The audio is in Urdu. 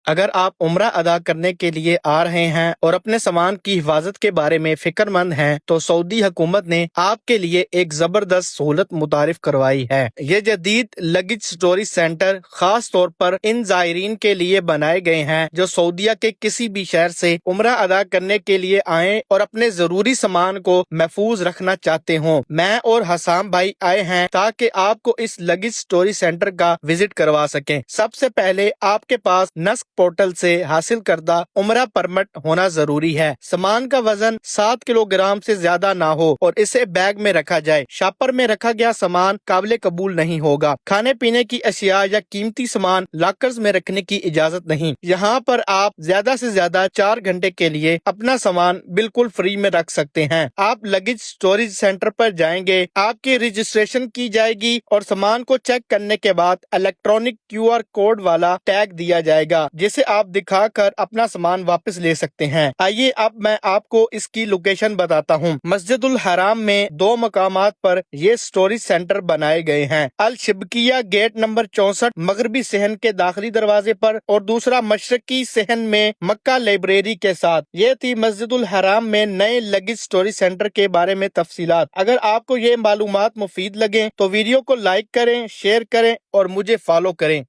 اگر آپ عمرہ ادا کرنے کے لیے آ رہے ہیں اور اپنے سامان کی حفاظت کے بارے میں فکر مند ہیں تو سعودی حکومت نے آپ کے لیے ایک زبردست سہولت متعارف کروائی ہے۔ یہ جدید لگیج سٹوریج سینٹر خاص طور پر ان زائرین کے لیے بنائے گئے ہیں جو سعودیہ کے کسی بھی شہر سے عمرہ ادا کرنے کے لیے آئیں اور اپنے ضروری سامان کو محفوظ رکھنا چاہتے ہوں۔ میں اور حسام بھائی آئے ہیں تاکہ آپ کو اس لگیج سٹوریج سینٹر کا وزٹ کروا سکیں۔ سب سے پہلے آپ کے پاس نسک پورٹل سے حاصل کردہ عمرہ پرمٹ ہونا ضروری ہے۔ سامان کا وزن 7 کلو گرام سے زیادہ نہ ہو اور اسے بیگ میں رکھا جائے۔ شاپر میں رکھا گیا سامان قابل قبول نہیں ہوگا۔ کھانے پینے کی اشیاء یا قیمتی سامان لاکرز میں رکھنے کی اجازت نہیں۔ یہاں پر آپ زیادہ سے زیادہ 4 گھنٹے کے لیے اپنا سامان بالکل فری میں رکھ سکتے ہیں۔ آپ لگیج سٹوریج سینٹر پر جائیں گے، آپ کی رجسٹریشن کی جائے گی اور سامان کو چیک کرنے کے بعد الیکٹرانک QR کوڈ والا ٹیگ دیا جائے گا جسے آپ دکھا کر اپنا سامان واپس لے سکتے ہیں۔ آئیے اب میں آپ کو اس کی لوکیشن بتاتا ہوں۔ مسجد الحرام میں 2 مقامات پر یہ سٹوریج سینٹر بنائے گئے ہیں۔ الشبکیہ گیٹ نمبر 64 مغربی صحن کے داخلی دروازے پر اور دوسرا مشرقی صحن میں مکہ لائبریری کے ساتھ۔ یہ تھی مسجد الحرام میں نئے لگیج سٹوریج سینٹر کے بارے میں تفصیلات۔ اگر آپ کو یہ معلومات مفید لگیں تو ویڈیو کو لائک کریں، شیئر کریں اور مجھے فالو کریں۔